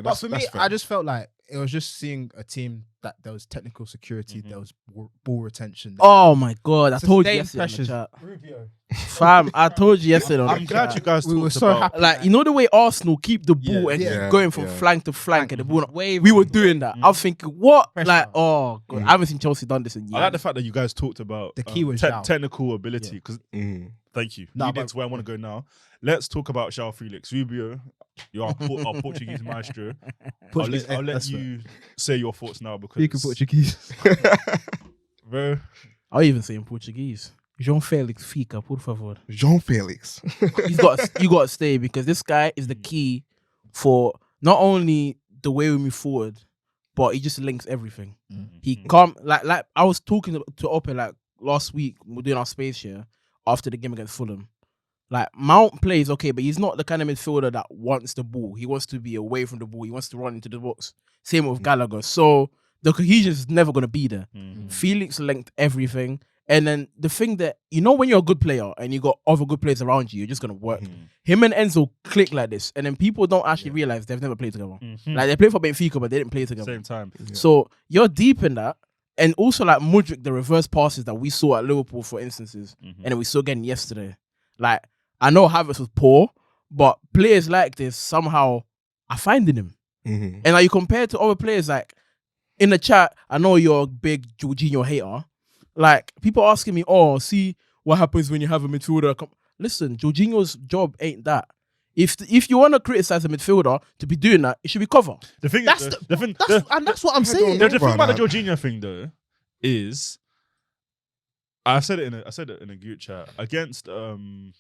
But for me, I just felt like it was just seeing a team that there was technical security, there was ball retention. Oh my God, I told you yesterday in the chat. RUbio. Fam, I told you yesterday. I'm glad you guys We were talked so about. happy. Like, you know the way Arsenal keep the ball and keep going from flank to flank and the ball. We were doing that. I'm thinking, what? Pressure. Like, oh God, I haven't seen Chelsea done this in years. I like the fact that you guys talked about The key was João. technical ability. Because thank you. No, Leading to where I want to go now. Let's talk about João Felix. RUbio, you're our Portuguese maestro. I'll let you say your thoughts now because Speaking Portuguese. bro. I'll even say in Portuguese. João Felix fica, por favor. João Felix. You got to stay because this guy is the key for not only the way we move forward, but he just links everything. He come like I was talking to Ope like last week. We're doing our space here after the game against Fulham. Like Mount plays okay, but he's not the kind of midfielder that wants the ball. He wants to be away from the ball. He wants to run into the box. Same with Gallagher. So the cohesion is never going to be there. Felix linked everything. And then the thing that, you know, when you're a good player and you got other good players around you, you're just going to work. Him and Enzo click like this. And then people don't actually realize they've never played together. Like they played for Benfica, but they didn't play together. Same time. So you're deep in that. And also like Mudryk, the reverse passes that we saw at Liverpool, for instances, and then we saw again yesterday. Like, I know Havertz was poor, but players like this somehow are finding him. And like you compare to other players, like in the chat, I know you're a big Jorginho hater. Like people asking me, oh, see what happens when you have a midfielder. Listen, Jorginho's job ain't that. If you want to criticize a midfielder to be doing that, it should be cover. The thing That's is, and that's what I'm saying. the thing about the Jorginho thing though is, I said it in a group chat against Fulham.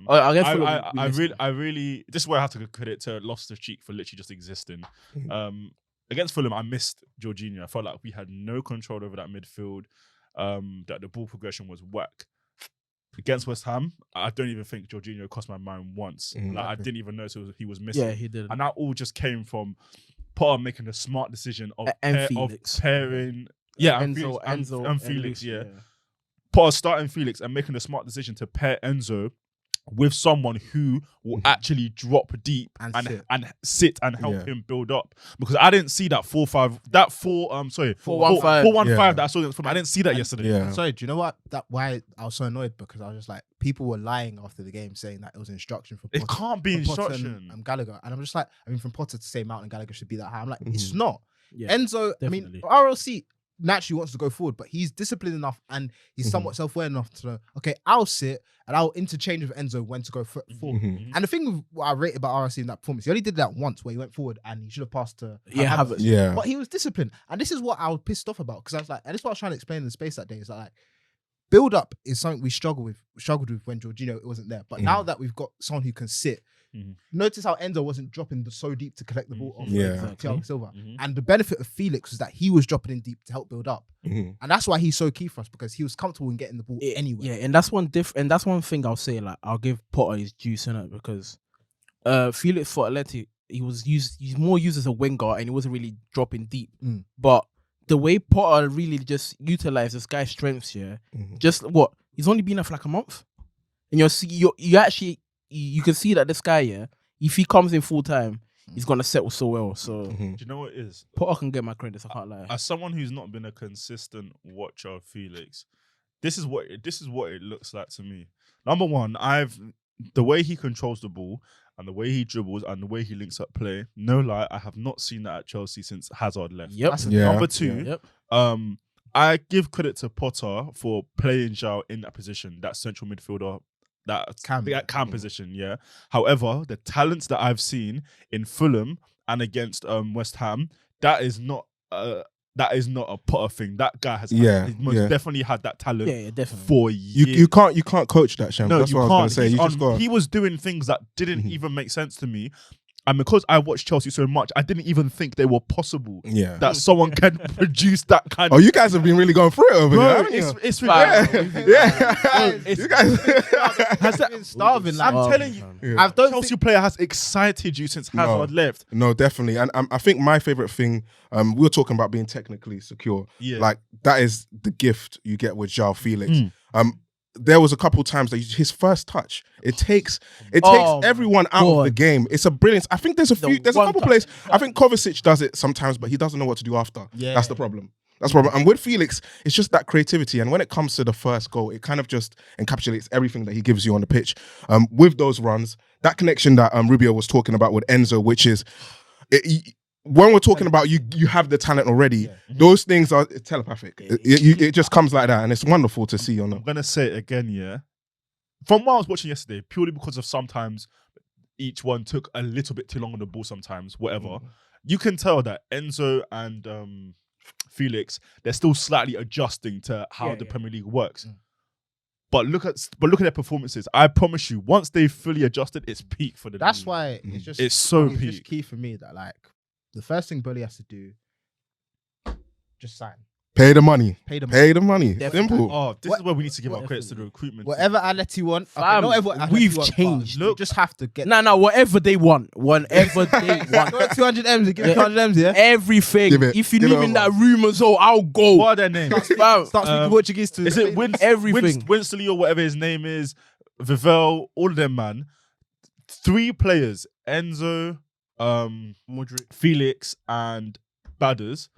Against Fulham, I really this is where I have to give credit to Loftus-Cheek for literally just existing. Against Fulham, I missed Jorginho. I felt like we had no control over that midfield. That the ball progression was whack. Against West Ham, I don't even think Jorginho crossed my mind once. Like I didn't even notice he was missing. Yeah, he did. And that all just came from Potter making a smart decision of pairing. Yeah, Enzo and Felix. Yeah. Potter starting Felix and making a smart decision to pair Enzo with someone who will actually drop deep and sit and help him build up. Because I didn't see that 4-5, that 4-1-5 that I saw from. I didn't see that yesterday. Yeah. Sorry, do you know what? Why I was so annoyed? Because I was just like, people were lying after the game saying that it was instruction for Potter. It can't be instruction. And Gallagher. And I'm just like, from Potter to say Mount and Gallagher should be that high. I'm like, it's not. Yeah, Enzo, definitely. RLC naturally wants to go forward, but he's disciplined enough and he's somewhat self-aware enough to know, okay, I'll sit and I'll interchange with Enzo when to go forward. And the thing with what I rate about RLC in that performance, he only did that once where he went forward and he should have passed to Havertz. Yeah. But he was disciplined. And this is what I was pissed off about, because I was like, and this is what I was trying to explain in the space that day, is that like, build up is something we struggled with when Jorginho wasn't there. But now that we've got someone who can sit, notice how Enzo wasn't dropping so deep to collect the ball off Thiago Silva. And the benefit of Felix was that he was dropping in deep to help build up. And that's why he's so key for us, because he was comfortable in getting the ball anyway. Yeah, and that's one thing I'll say, like, I'll give Potter his juice in it, because Felix for Atleti, he's more used as a winger and he wasn't really dropping deep. But the way Potter really just utilized this guy's strengths here, he's only been there for like a month. And you can see that this guy, if he comes in full time, he's gonna settle so well. So do you know what it is? Potter can get my credits, I can't lie. As someone who's not been a consistent watcher of Felix, this is what it looks like to me. Number one, the way he controls the ball and the way he dribbles and the way he links up play, no lie, I have not seen that at Chelsea since Hazard left. Number two, I give credit to Potter for playing João in that position, that central midfielder, that cam position, yeah. However, the talents that I've seen in Fulham and against West Ham, that is not a Potter thing. That guy has definitely had that talent for years. You can't coach that, Sham. No, that's what I was going to say. He was doing things that didn't even make sense to me. And because I watched Chelsea so much, I didn't even think they were possible. Yeah. That someone can produce that kind of... Oh, you guys have been really going through it over here, haven't you? It's ridiculous. You guys... Has that been starving? I'm telling you, Chelsea player has excited you since Hazard left. No, definitely. And I think my favourite thing, we were talking about being technically secure. Yeah. Like, that is the gift you get with João Felix. there was a couple times that his first touch, it takes Oh, everyone out of the God. game. It's a brilliance. I think there's a one couple touch. plays. I think Kovacic does it sometimes, but he doesn't know what to do after. Yeah. That's the problem. That's the problem. And with Felix, it's just that creativity. And when it comes to the first goal, it kind of just encapsulates everything that he gives you on the pitch. With those runs, that connection that RUbio was talking about with Enzo, which is when we're talking about you have the talent already. Those things are telepathic. It just comes like that, and it's wonderful to see. I'm gonna say it again, yeah. From what I was watching yesterday, purely because of sometimes each one took a little bit too long on the ball. Sometimes, whatever, you can tell that Enzo and Felix, they're still slightly adjusting to how the Premier League works. But look at their performances. I promise you, once they've fully adjusted, it's peak for the That's league. why it's just It's so it's peak. just key for me that like the first thing Bully has to do, just sign. Pay the money. Pay the Pay the money. Definitely. Simple. Oh, this is where we need to give our What- credits to the recruitment. Whatever Atleti want, Fam, not everyone Atleti we've want, but changed. You just have to get. Nah, whatever they want. Whatever they want. 200 M's, give me 200 M's, yeah. Everything. Give it- If you give need it in over. that room as well, I'll go. What are their names? Fam, Start speaking Portuguese to. Is it Everything. Winsley or whatever his name is, Vivel, all of them, man. 3 players, Enzo, Modric. Felix, and Badders.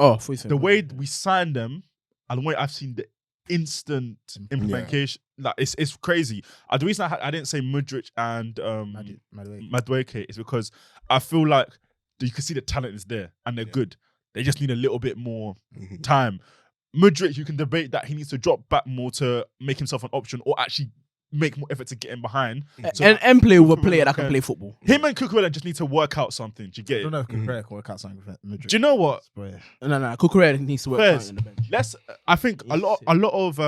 Oh, The way we signed them and the way I've seen the instant implementation, like it's crazy. The reason I didn't say Modric and Madueke is because I feel like you can see the talent is there and they're good. They just need a little bit more time. Modric, you can debate that he needs to drop back more to make himself an option or actually make more effort to get in behind. So and play with a Cucurella player that can- can play football. him and Cucurella just need to work out something. Do you get I it? don't know if Cucurella can work out something with Madrid. Do you know what? But yeah. No. Cucurella needs to work Fairs. out on the bench. I think a lot of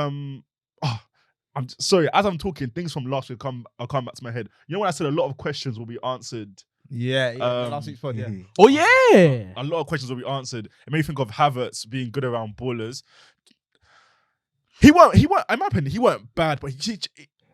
I'm sorry, as I'm talking, things from last week are coming back to my head. You know when I said a lot of questions will be answered. Yeah, last week's pod, yeah. Oh yeah. A lot of questions will be answered. It made me think of Havertz being good around ballers. He weren't. In my opinion, he weren't bad, but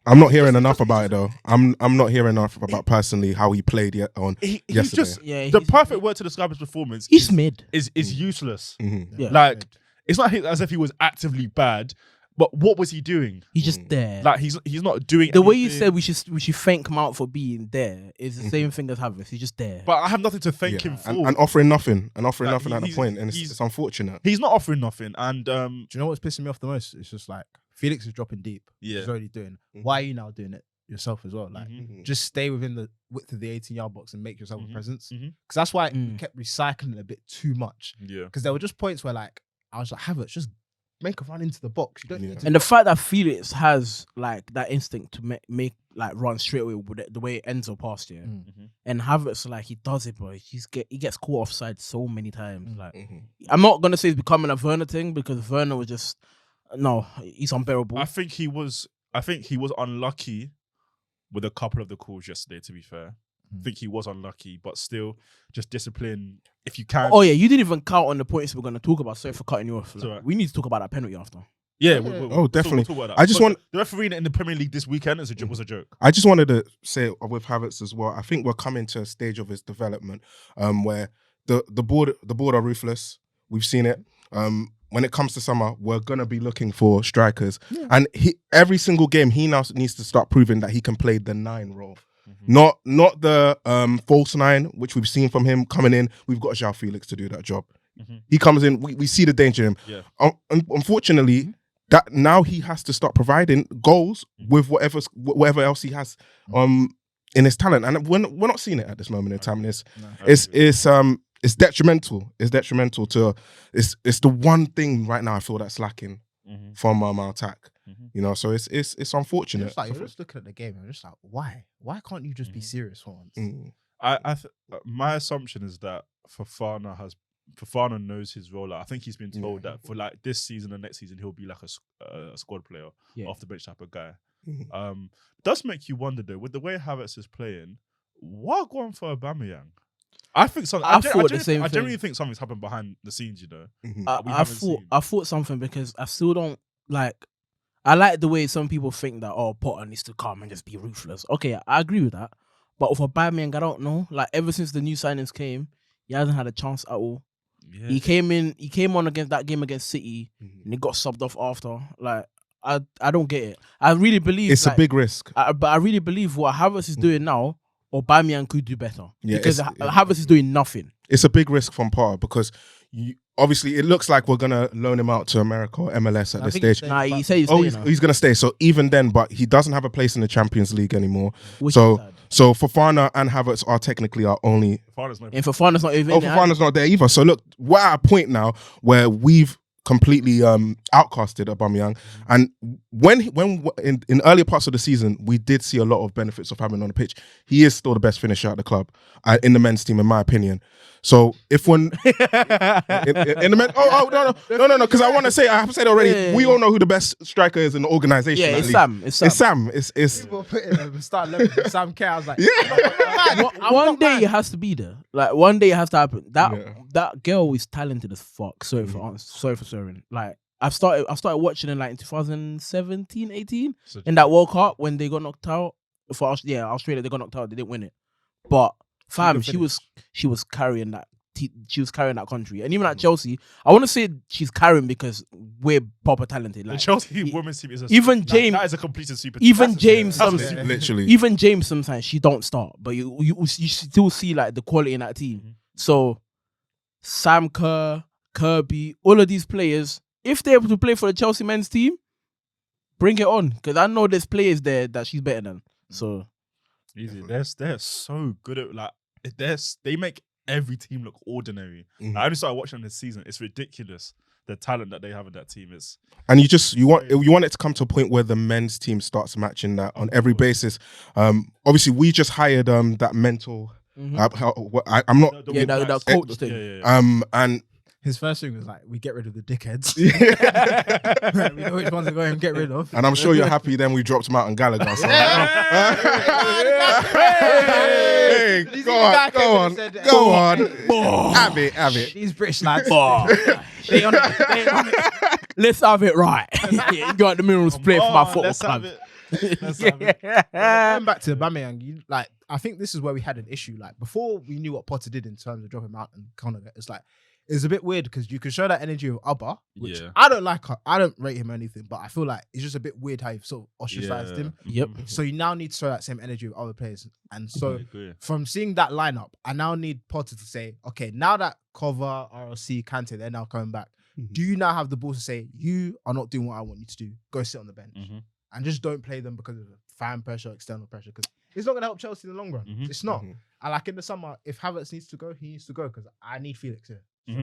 I'm not hearing enough about it though. I'm not hearing enough about personally how he played he's yesterday. just Yeah, the he's- perfect word to describe his performance. He's mid. is useless. Yeah. Like it's not as if he was actively bad, but what was he doing? He's just there. Like he's not doing The way you anything. said we should thank him out for being there is the same thing as Havertz. He's just there. But I have nothing to thank him for. and offering nothing Like, at the he's- point, and he's- it's unfortunate. He's not offering nothing, and Do you know what's pissing me off the most? It's just like Felix is dropping deep. Yeah. He's already doing. Why are you now doing it yourself as well? Like, just stay within the width of the 18-yard box and make yourself a presence. Because that's why we kept recycling it a bit too much. yeah. Because there were just points where like I was like, Havertz, just make a run into the box. You don't need to. And the fact that Felix has like that instinct to make like run straight away with the way Enzo passed here, and Havertz like he does it, but he gets caught offside so many times. Like I'm not gonna say it's becoming a Werner thing because Werner was just he's unbearable. I think he was unlucky with a couple of the calls yesterday. To be fair, I think he was unlucky, but still, just discipline if you can. Oh yeah, you didn't even count on the points we're gonna talk about. Sorry for cutting you off. Like, alright. we need to talk about that penalty after. Yeah, definitely. We'll talk about that. I just Because want- the refereeing in the Premier League this weekend was a joke. I just wanted to say with Havertz as well. I think we're coming to a stage of his development where the board are ruthless. We've seen it. When it comes to summer, we're gonna be looking for strikers, and every single game he now needs to start proving that he can play the 9 role, not the false 9, which we've seen from him coming in. We've got João Felix to do that job. He comes in, we see the danger in him. Yeah. Unfortunately, that now he has to start providing goals with whatever else he has in his talent, and we're not seeing it at this moment in time. And it's detrimental. It's detrimental to. It's the one thing right now I feel that's lacking from our attack. You know, so it's unfortunate. It's like you're just looking at the game and you're just like, why? Why can't you just be serious for once? My assumption is that Fofana knows his role. Like, I think he's been told that for like this season and next season he'll be like a squad player, off the bench type of guy. Does make you wonder though, with the way Havertz is playing, what going for Aubameyang? I think something. I thought the same I thing. genuinely think something's happened behind the scenes. You know, I thought something because I still don't like. I like the way some people think that Potter needs to come and just be ruthless. Okay, I agree with that. But with Aubameyang, I don't know. Like ever since the new signings came, he hasn't had a chance at all. Yeah. He came on against that game against City and he got subbed off after. Like I don't get it. I really believe It's a big risk. but I really believe what Havertz is doing now, Aubameyang could do better. Yeah, because Havertz is doing nothing. It's a big risk from Potter because obviously it looks like we're gonna loan him out to America or MLS at this stage. Nah, he said he's staying now. He's gonna stay. So even then, but he doesn't have a place in the Champions League anymore. Which So is sad. so Fofana and Havertz are technically our only. And Fofana's not even. Fofana's not there either. So look, we're at a point now where we've completely outcasted Aubameyang, and when in earlier parts of the season we did see a lot of benefits of having him on the pitch. He is still the best finisher at the club in the men's team, in my opinion. So if when in the men, no, because I want to say, I have said already, Yeah. we all know who the best striker is in the organization. Yeah, at it's least. Sam. It's Sam. It's People put it at the start level. Sam Kerr. I was like, One day it has to be there. Like one day it has to happen. That girl is talented as fuck. Sorry for swearing. Like I started watching it like in 2017, 18 in that World Cup when they got knocked out for Australia. They got knocked out. They didn't win it, but fam, she was carrying that. She was carrying that country, and even at Chelsea, I want to say she's carrying because we're proper talented. Like the Chelsea women's team is even James. That is a completed super. Even James, literally. Even James sometimes she don't start, but you still see like the quality in that team. So Sam Kerr, Kirby, all of these players, if they're able to play for the Chelsea men's team, bring it on, because I know there's players there that she's better than. So easy. They're so good at like they make every team look ordinary. I only started watching them this season. It's ridiculous the talent that they have in that team is. And you want it to come to a point where the men's team starts matching that on every basis. Obviously, we just hired that mental. I'm not. That coach thing. And his first thing was like, we get rid of the dickheads. We know which ones to go and get rid of. and I'm sure you're happy. Then we dropped Mountain Gallagher. So. Hey, go on. Have it. These British lads. They on it. Let's have it right. You got the minerals play for my football club. Going back to Aubameyang, I think this is where we had an issue. Like before we knew what Potter did in terms of dropping him out and Conor, it's a bit weird because you can show that energy of Abba, which I don't like. I don't rate him or anything, but I feel like it's just a bit weird how you've sort of ostracized him. Yep. So you now need to show that same energy with other players. And so from seeing that lineup, I now need Potter to say, okay, now that Cover, RLC, Kante, they're now coming back. Do you now have the balls to say, you are not doing what I want you to do? Go sit on the bench. And just don't play them because of fan pressure, external pressure. Because it's not going to help Chelsea in the long run. It's not. And like in the summer, if Havertz needs to go, he needs to go because I need Felix here.